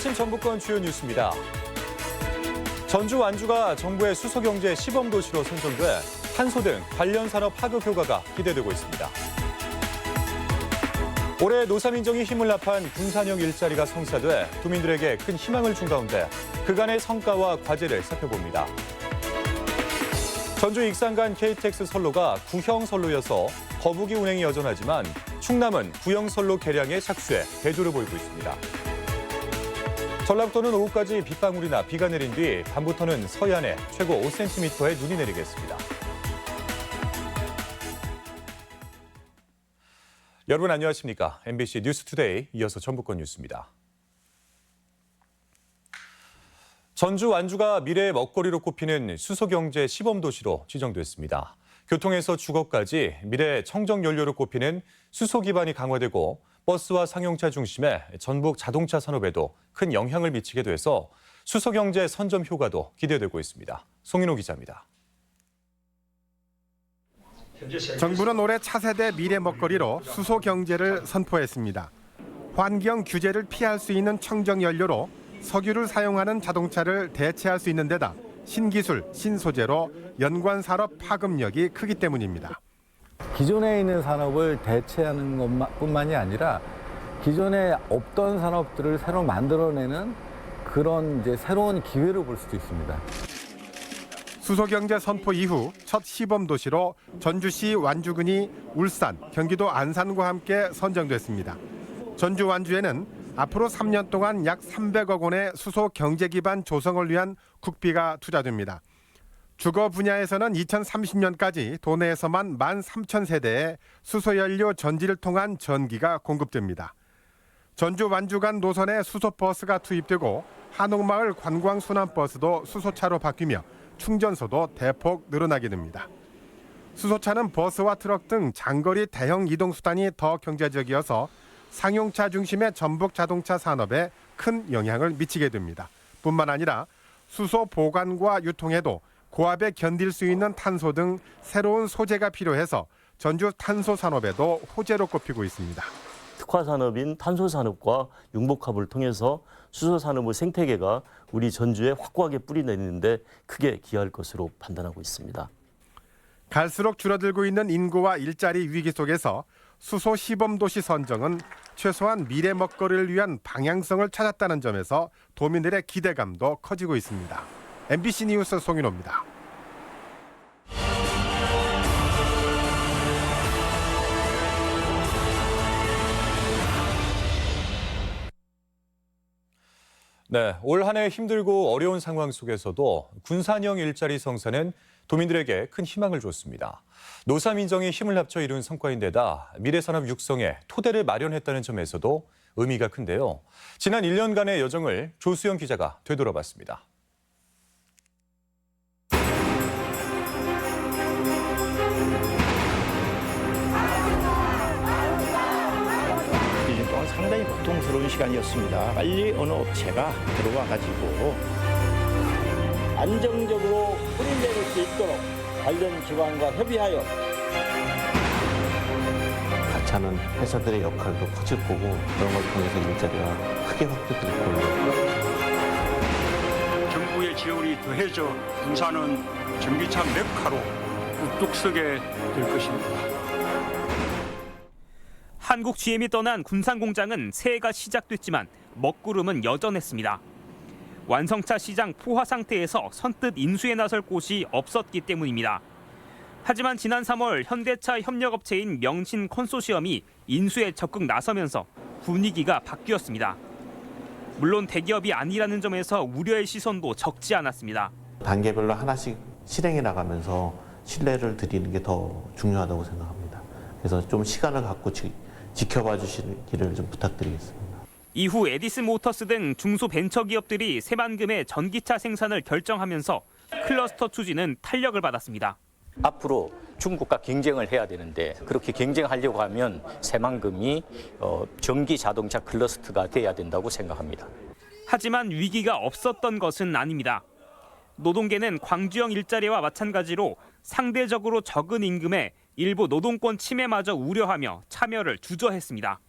아침 전북권 주요 뉴스입니다. 전주 완주가 정부의 수소경제 시범도시로 선정돼 탄소 등 관련 산업 파급 효과가 기대되고 있습니다. 올해 노사민정이 힘을 합한 군산형 일자리가 성사돼 도민들에게 큰 희망을 준 가운데 그간의 성과와 과제를 살펴봅니다. 전주 익산간 KTX 선로가 구형 선로여서 거북이 운행이 여전하지만 충남은 구형 선로 개량에 착수해 대조를 보이고 있습니다. 전라북도는 오후까지 빗방울이나 비가 내린 뒤 밤부터는 서해안에 최고 5cm의 눈이 내리겠습니다. 여러분 안녕하십니까? MBC 뉴스투데이 이어서 전북권 뉴스입니다. 전주 완주가 미래의 먹거리로 꼽히는 수소경제 시범도시로 지정됐습니다. 교통에서 주거까지 미래 청정연료로 꼽히는 수소 기반이 강화되고 버스와 상용차 중심의 전북 자동차 산업에도 큰 영향을 미치게 돼서 수소경제 선점 효과도 기대되고 있습니다. 송인호 기자입니다. 정부는 올해 차세대 미래 먹거리로 수소 경제를 선포했습니다. 환경 규제를 피할 수 있는 청정 연료로 석유를 사용하는 자동차를 대체할 수 있는 데다 신기술, 신소재로 연관 산업 파급력이 크기 때문입니다. 기존에 있는 산업을 대체하는 것뿐만이 아니라 기존에 없던 산업들을 새로 만들어내는 그런 새로운 기회로 볼 수도 있습니다. 수소경제 선포 이후 첫 시범 도시로 전주시 완주군이 울산, 경기도 안산과 함께 선정됐습니다. 전주 완주에는 앞으로 3년 동안 약 300억 원의 수소 경제 기반 조성을 위한 국비가 투자됩니다. 주거 분야에서는 2030년까지 도내에서만 13,000세대의 수소연료 전지를 통한 전기가 공급됩니다. 전주 완주 간 노선에 수소버스가 투입되고 한옥마을 관광순환버스도 수소차로 바뀌며 충전소도 대폭 늘어나게 됩니다. 수소차는 버스와 트럭 등 장거리 대형 이동수단이 더 경제적이어서 상용차 중심의 전북 자동차 산업에 큰 영향을 미치게 됩니다. 뿐만 아니라 수소 보관과 유통에도 고압에 견딜 수 있는 탄소 등 새로운 소재가 필요해서 전주 탄소 산업에도 호재로 꼽히고 있습니다. 특화 산업인 탄소 산업과 융복합을 통해서 수소 산업의 생태계가 우리 전주에 확고하게 뿌리내리는데 크게 기여할 것으로 판단하고 있습니다. 갈수록 줄어들고 있는 인구와 일자리 위기 속에서 수소 시범도시 선정은 최소한 미래 먹거리를 위한 방향성을 찾았다는 점에서 도민들의 기대감도 커지고 있습니다. MBC 뉴스 송인호입니다. 네, 올 한 해 힘들고 어려운 상황 속에서도 군산형 일자리 성사는 도민들에게 큰 희망을 줬습니다. 노사민정이 힘을 합쳐 이룬 성과인데다 미래산업 육성에 토대를 마련했다는 점에서도 의미가 큰데요. 지난 1년간의 여정을 조수영 기자가 되돌아봤습니다. 1년 동안 상당히 고통스러운 시간이었습니다. 빨리 어느 업체가 들어와가지고 안정적으로 뿌리내릴 수 있도록 관련 기관과 협의하여 같이 하는 회사들의 역할도 커질 거고 그런 걸 통해서 일자리가 크게 확대될 거예요. 정부의 지원이 더해져 군산은 전기차 메카로 우뚝 서게 될 것입니다. 한국 GM이 떠난 군산 공장은 새해가 시작됐지만 먹구름은 여전했습니다. 완성차 시장 포화 상태에서 선뜻 인수에 나설 곳이 없었기 때문입니다. 하지만 지난 3월 현대차 협력업체인 명신 컨소시엄이 인수에 적극 나서면서 분위기가 바뀌었습니다. 물론 대기업이 아니라는 점에서 우려의 시선도 적지 않았습니다. 단계별로 하나씩 실행해 나가면서 신뢰를 드리는 게 더 중요하다고 생각합니다. 그래서 좀 시간을 갖고 지켜봐 주시기를 좀 부탁드리겠습니다. 이후 에디슨 모터스 등 중소벤처기업들이 새만금의 전기차 생산을 결정하면서 클러스터 추진은 탄력을 받았습니다. 앞으로 중국과 경쟁을 해야 되는데 그렇게 경쟁하려고 하면 새만금이 전기 자동차 클러스터가 돼야 된다고 생각합니다. 하지만 위기가 없었던 것은 아닙니다. 노동계는 광주형 일자리와 마찬가지로 상대적으로 적은 임금에 일부 노동권 침해마저 우려하며 참여를 주저했습니다.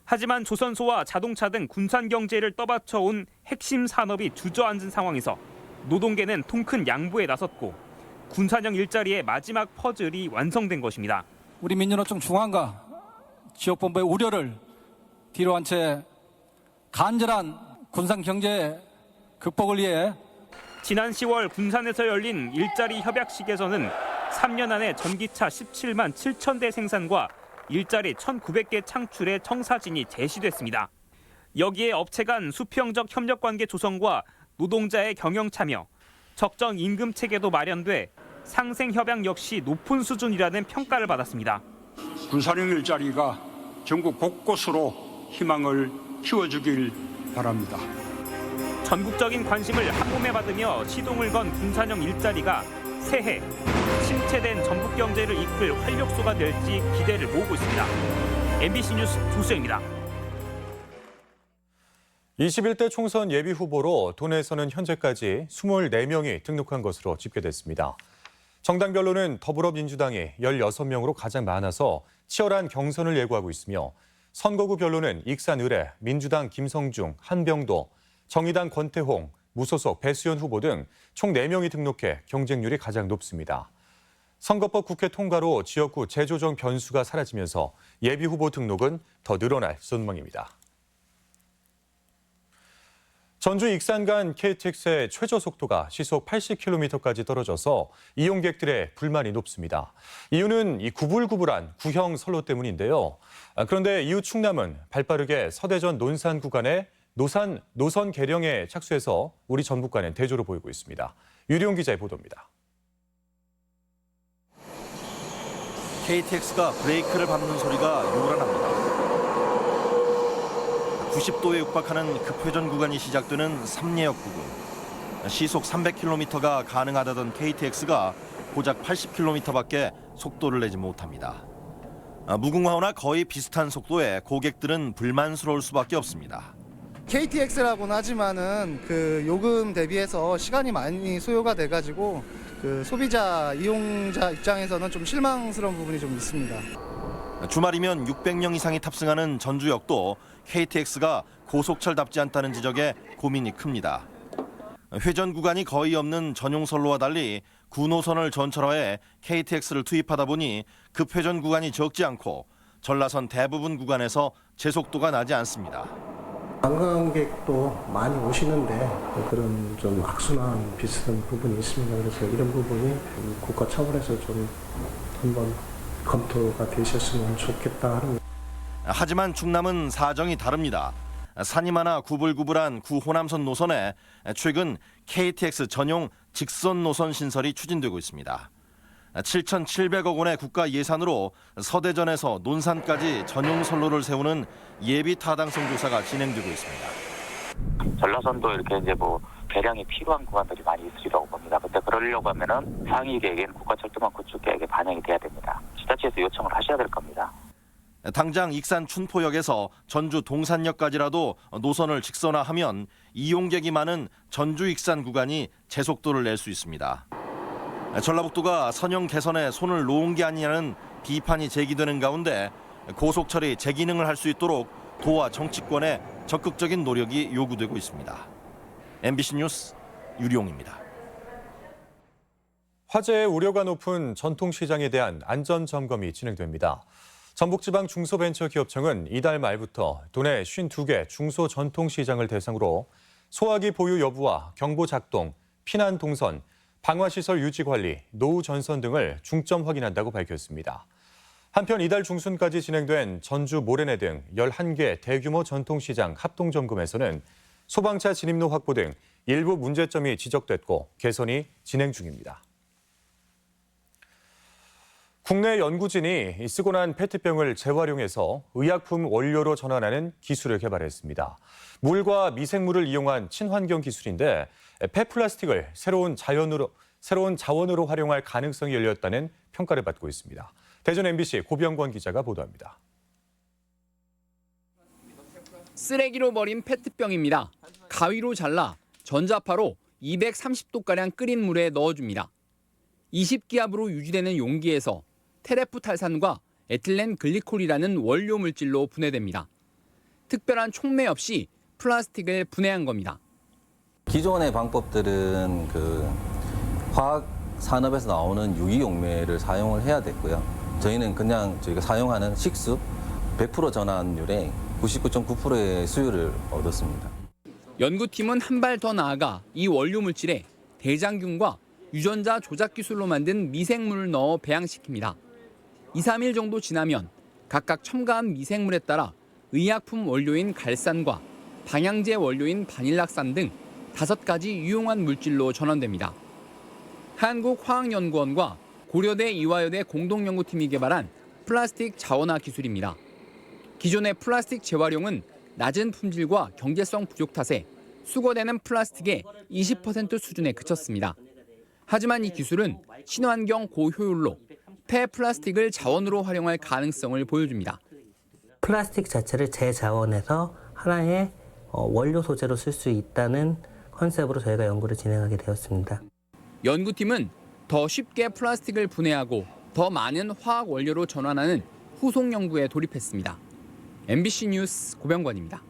하지만 조선소와 자동차 등 군산 경제를 떠받쳐온 핵심 산업이 주저앉은 상황에서 노동계는 통큰 양보에 나섰고 군산형 일자리의 마지막 퍼즐이 완성된 것입니다. 우리 민주노총 중앙과 지역본부의 우려를 뒤로 한 채 간절한 군산 경제 극복을 위해 지난 10월 군산에서 열린 일자리 협약식에서는 3년 안에 전기차 17만 7천 대 생산과 일자리 1,900개 창출의 청사진이 제시됐습니다. 여기에 업체 간 수평적 협력 관계 조성과 노동자의 경영 참여, 적정 임금 체계도 마련돼 상생 협약 역시 높은 수준이라는 평가를 받았습니다. 군산형 일자리가 전국 곳곳으로 희망을 키워주길 바랍니다. 전국적인 관심을 한몸에 받으며 시동을 건 군산형 일자리가 새해 침체된 전북 경제를 이끌 활력소가 될지 기대를 모으고 있습니다. MBC 뉴스 조수영입니다. 21대 총선 예비 후보로 도내에서는 현재까지 24명이 등록한 것으로 집계됐습니다. 정당별로는 더불어민주당이 16명으로 가장 많아서 치열한 경선을 예고하고 있으며 선거구별로는 익산 의뢰, 민주당 김성중, 한병도, 정의당 권태홍, 무소속 배수연 후보 등 총 4명이 등록해 경쟁률이 가장 높습니다. 선거법 국회 통과로 지역구 재조정 변수가 사라지면서 예비 후보 등록은 더 늘어날 전망입니다. 전주 익산 간 KTX의 최저 속도가 시속 80km까지 떨어져서 이용객들의 불만이 높습니다. 이유는 이 구불구불한 구형 선로 때문인데요. 그런데 이후 충남은 발빠르게 서대전 논산 구간에 노선 개량에 착수해서 우리 전북과는 대조를 보이고 있습니다. 유리용 기자의 보도입니다. KTX가 브레이크를 밟는 소리가 요란합니다. 90도에 육박하는 급회전 구간이 시작되는 삼례역 부근. 시속 300km가 가능하다던 KTX가 고작 80km밖에 속도를 내지 못합니다. 무궁화호나 거의 비슷한 속도에 고객들은 불만스러울 수밖에 없습니다. KTX라고는 하지만은 그 요금 대비해서 시간이 많이 소요가 돼가지고 그 소비자 이용자 입장에서는 좀 실망스러운 부분이 좀 있습니다. 주말이면 600명 이상이 탑승하는 전주역도 KTX가 고속철답지 않다는 지적에 고민이 큽니다. 회전 구간이 거의 없는 전용선로와 달리 9노선을 전철화해 KTX를 투입하다 보니 급회전 구간이 적지 않고 전라선 대부분 구간에서 제속도가 나지 않습니다. 관광객도 많이 오시는데 그런 좀 악순환 비슷한 부분이 있습니다. 그래서 이런 부분이 국가 차원에서 좀 한번 검토가 되셨으면 좋겠다 하는. 하지만 충남은 사정이 다릅니다. 산이 많아 구불구불한 구호남선 노선에 최근 KTX 전용 직선 노선 신설이 추진되고 있습니다. 7,700억 원의 국가 예산으로 서대전에서 논산까지 전용 선로를 세우는 예비 타당성 조사가 진행되고 있습니다. 전라선도 이렇게 이제 개량이 필요한 구간들이 많이 있으리라고 봅니다. 근데 그러려고 하면은 상위 계획인 국가철도망 구축 계획에 반영이 돼야 됩니다. 지자체에서 요청을 하셔야 될 겁니다. 당장 익산 춘포역에서 전주 동산역까지라도 노선을 직선화하면 이용객이 많은 전주 익산 구간이 제속도를 낼 수 있습니다. 전라북도가 선형 개선에 손을 놓은 게 아니냐는 비판이 제기되는 가운데 고속철이 재기능을 할 수 있도록 도와 정치권의 적극적인 노력이 요구되고 있습니다. MBC 뉴스 유리용입니다. 화재의 우려가 높은 전통시장에 대한 안전점검이 진행됩니다. 전북지방중소벤처기업청은 이달 말부터 도내 52개 중소전통시장을 대상으로 소화기 보유 여부와 경보 작동, 피난 동선, 방화시설 유지관리, 노후 전선 등을 중점 확인한다고 밝혔습니다. 한편 이달 중순까지 진행된 전주 모래내 등 11개 대규모 전통시장 합동점검에서는 소방차 진입로 확보 등 일부 문제점이 지적됐고 개선이 진행 중입니다. 국내 연구진이 쓰고 난 페트병을 재활용해서 의약품 원료로 전환하는 기술을 개발했습니다. 물과 미생물을 이용한 친환경 기술인데 폐플라스틱을 새로운 자원으로 활용할 가능성이 열렸다는 평가를 받고 있습니다. 대전 MBC 고병권 기자가 보도합니다. 쓰레기로 버린 페트병입니다. 가위로 잘라 전자파로 230도가량 끓인 물에 넣어줍니다. 20기압으로 유지되는 용기에서 테레프탈산과 에틸렌 글리콜이라는 원료 물질로 분해됩니다. 특별한 촉매 없이 플라스틱을 분해한 겁니다. 기존의 방법들은 화학 산업에서 나오는 유기용매를 사용을 해야 됐고요. 저희는 그냥 저희가 사용하는 식수 100% 전환율의 99.9%의 수율을 얻었습니다. 연구팀은 한 발 더 나아가 이 원료 물질에 대장균과 유전자 조작 기술로 만든 미생물을 넣어 배양시킵니다. 2, 3일 정도 지나면 각각 첨가한 미생물에 따라 의약품 원료인 갈산과 방향제 원료인 바닐락산 등 5가지 유용한 물질로 전환됩니다. 한국화학연구원과 고려대 이화여대 공동연구팀이 개발한 플라스틱 자원화 기술입니다. 기존의 플라스틱 재활용은 낮은 품질과 경제성 부족 탓에 수거되는 플라스틱의 20% 수준에 그쳤습니다. 하지만 이 기술은 친환경 고효율로 폐플라스틱을 자원으로 활용할 가능성을 보여줍니다. 플라스틱 자체를 재자원해서 하나의 원료 소재로 쓸 수 있다는 컨셉으로 저희가 연구를 진행하게 되었습니다. 연구팀은 더 쉽게 플라스틱을 분해하고 더 많은 화학 원료로 전환하는 후속 연구에 돌입했습니다. MBC 뉴스 고병관입니다.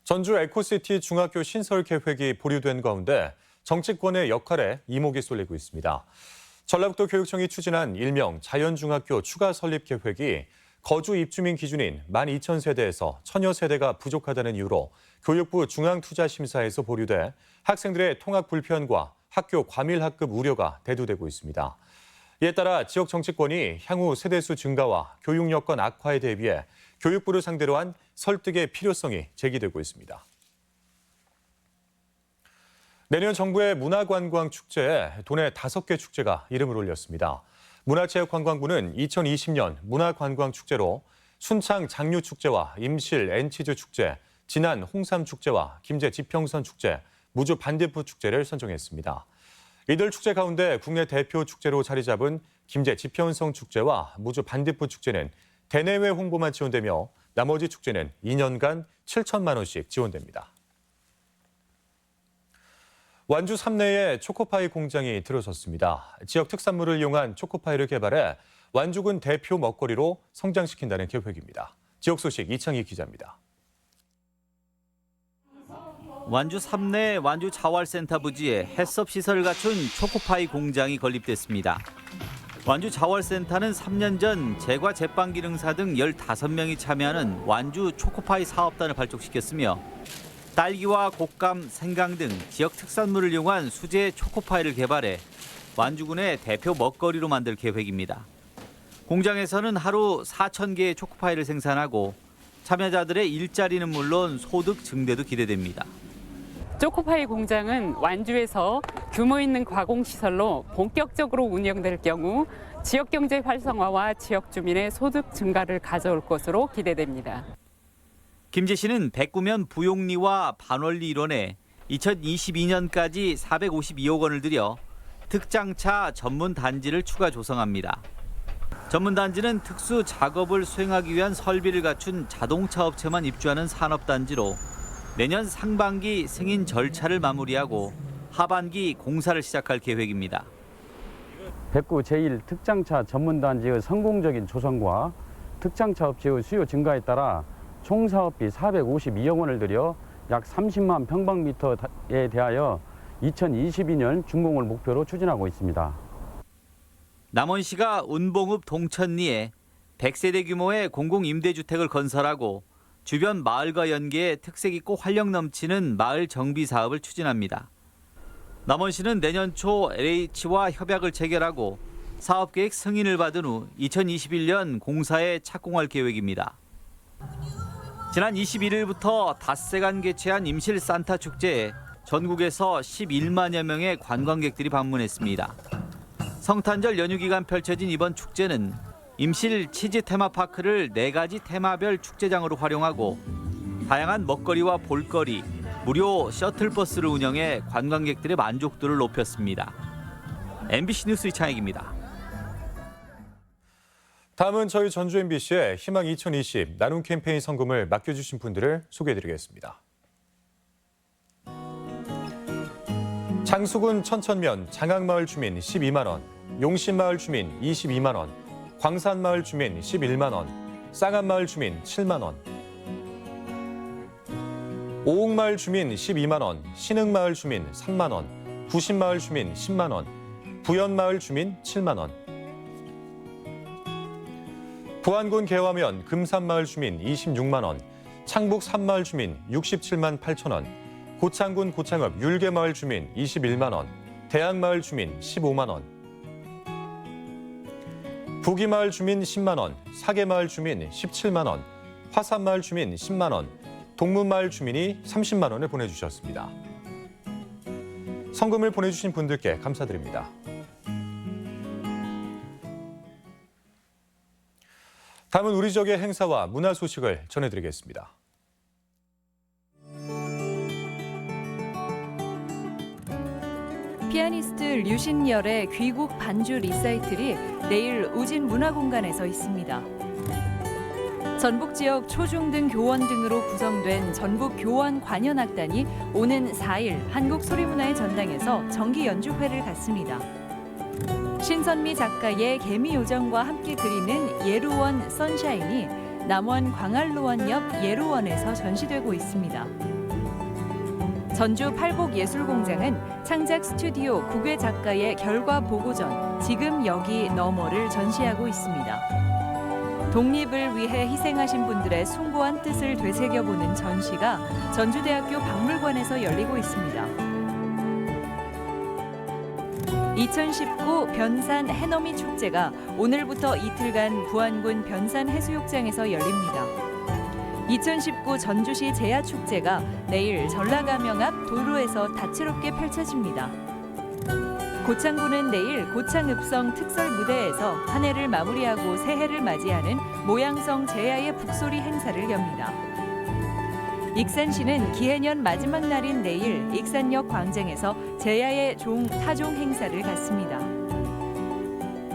전주 에코시티 중학교 신설 계획이 보류된 가운데 정치권의 역할에 이목이 쏠리고 있습니다. 전라북도 교육청이 추진한 일명 자연중학교 추가 설립 계획이 거주 입주민 기준인 12,000세대에서 1,000여 세대가 부족하다는 이유로 교육부 중앙투자심사에서 보류돼 학생들의 통학 불편과 학교 과밀 학급 우려가 대두되고 있습니다. 이에 따라 지역 정치권이 향후 세대수 증가와 교육 여건 악화에 대비해 교육부를 상대로 한 설득의 필요성이 제기되고 있습니다. 내년 정부의 문화관광축제에 도내 5개 축제가 이름을 올렸습니다. 문화체육관광부는 2020년 문화관광축제로 순창 장류축제와 임실 엔치즈축제, 진안 홍삼축제와 김제 지평선축제, 무주 반대포축제를 선정했습니다. 이들 축제 가운데 국내 대표 축제로 자리 잡은 김제 지평선축제와 무주 반대포축제는 대내외 홍보만 지원되며 나머지 축제는 2년간 7천만 원씩 지원됩니다. 완주 삼내에 초코파이 공장이 들어섰습니다. 지역 특산물을 이용한 초코파이를 개발해 완주군 대표 먹거리로 성장시킨다는 계획입니다. 지역 소식 이창희 기자입니다. 완주 삼내 완주 자활센터 부지에 해썹 시설을 갖춘 초코파이 공장이 건립됐습니다. 완주 자활센터는 3년 전 제과 제빵 기능사 등 15명이 참여하는 완주 초코파이 사업단을 발족시켰으며 딸기와 곶감, 생강 등 지역 특산물을 이용한 수제 초코파이를 개발해 완주군의 대표 먹거리로 만들 계획입니다. 공장에서는 하루 4,000개의 초코파이를 생산하고 참여자들의 일자리는 물론 소득 증대도 기대됩니다. 초코파이 공장은 완주에서 규모 있는 가공시설로 본격적으로 운영될 경우 지역경제 활성화와 지역 주민의 소득 증가를 가져올 것으로 기대됩니다. 김제시는 백구면 부용리와 반월리 일원에 2022년까지 452억 원을 들여 특장차 전문 단지를 추가 조성합니다. 전문 단지는 특수 작업을 수행하기 위한 설비를 갖춘 자동차 업체만 입주하는 산업단지로 내년 상반기 승인 절차를 마무리하고 하반기 공사를 시작할 계획입니다. 백구 제1 특장차 전문단지의 성공적인 조성과 특장차 업체의 수요 증가에 따라 총 사업비 452억 원을 들여 약 30만 평방미터에 대하여 2022년 준공을 목표로 추진하고 있습니다. 남원시가 운봉읍 동천리에 100세대 규모의 공공임대주택을 건설하고 주변 마을과 연계해 특색 있고 활력 넘치는 마을 정비 사업을 추진합니다. 남원시는 내년 초 LH와 협약을 체결하고 사업계획 승인을 받은 후 2021년 공사에 착공할 계획입니다. 지난 21일부터 닷새간 개최한 임실 산타 축제에 전국에서 11만여 명의 관광객들이 방문했습니다. 성탄절 연휴 기간 펼쳐진 이번 축제는 임실 치즈 테마파크를 4가지 테마별 축제장으로 활용하고 다양한 먹거리와 볼거리, 무료 셔틀버스를 운영해 관광객들의 만족도를 높였습니다. MBC 뉴스 이창익입니다. 다음은 저희 전주 MBC의 희망 2020 나눔 캠페인 성금을 맡겨주신 분들을 소개해드리겠습니다. 장수군 천천면 장항마을 주민 12만 원, 용신마을 주민 22만 원, 광산마을 주민 11만 원, 쌍안마을 주민 7만 원, 오옥마을 주민 12만 원, 신흥마을 주민 3만 원, 구신마을 주민 10만 원, 부연마을 주민 7만 원. 부안군 개화면 금산마을 주민 26만 원, 창북 산마을 주민 67만 8천 원, 고창군 고창읍 율계마을 주민 21만 원, 대학마을 주민 15만 원. 부기마을 주민 10만 원, 사계마을 주민 17만 원, 화산마을 주민 10만 원, 동문마을 주민이 30만 원을 보내주셨습니다. 성금을 보내주신 분들께 감사드립니다. 다음은 우리 지역의 행사와 문화 소식을 전해드리겠습니다. 피아니스트 류신열의 귀국 반주 리사이틀이 내일 우진 문화공간에서 있습니다. 전북 지역 초중등 교원 등으로 구성된 전북 교원 관현악단이 오는 4일 한국소리문화의 전당에서 정기 연주회를 갖습니다. 신선미 작가의 개미요정과 함께 그리는 예루원 선샤인이 남원 광안로원 옆 예루원에서 전시되고 있습니다. 전주 팔복예술공장은 창작 스튜디오 국외 작가의 결과 보고전 지금 여기 너머를 전시하고 있습니다. 독립을 위해 희생하신 분들의 숭고한 뜻을 되새겨보는 전시가 전주대학교 박물관에서 열리고 있습니다. 2019 변산 해넘이 축제가 오늘부터 이틀간 부안군 변산 해수욕장에서 열립니다. 2019 전주시 제야축제가 내일 전라가명 앞 도로에서 다채롭게 펼쳐집니다. 고창군은 내일 고창읍성 특설 무대에서 한 해를 마무리하고 새해를 맞이하는 모양성 제야의 북소리 행사를 엽니다. 익산시는 기해년 마지막 날인 내일 익산역 광장에서 제야의 타종 행사를 갖습니다.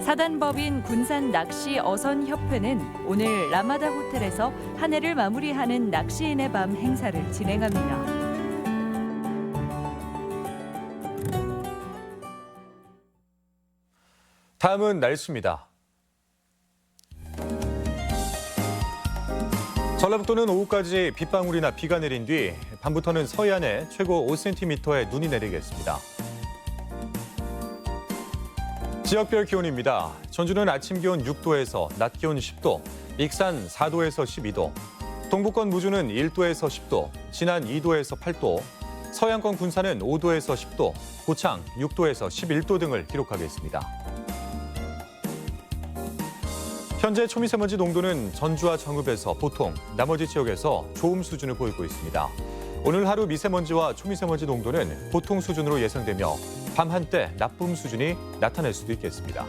사단법인 군산 낚시 어선협회는 오늘 라마다 호텔에서 한 해를 마무리하는 낚시인의 밤 행사를 진행합니다. 다음은 날씨입니다. 전라북도는 오후까지 빗방울이나 비가 내린 뒤 밤부터는 서해안에 최고 5cm의 눈이 내리겠습니다. 지역별 기온입니다. 전주는 아침 기온 6도에서 낮 기온 10도, 익산 4도에서 12도, 동부권 무주는 1도에서 10도, 진안 2도에서 8도, 서해안권 군산은 5도에서 10도, 고창 6도에서 11도 등을 기록하겠습니다. 현재 초미세먼지 농도는 전주와 정읍에서 보통, 나머지 지역에서 좋음 수준을 보이고 있습니다. 오늘 하루 미세먼지와 초미세먼지 농도는 보통 수준으로 예상되며 밤 한때 나쁨 수준이 나타날 수도 있겠습니다.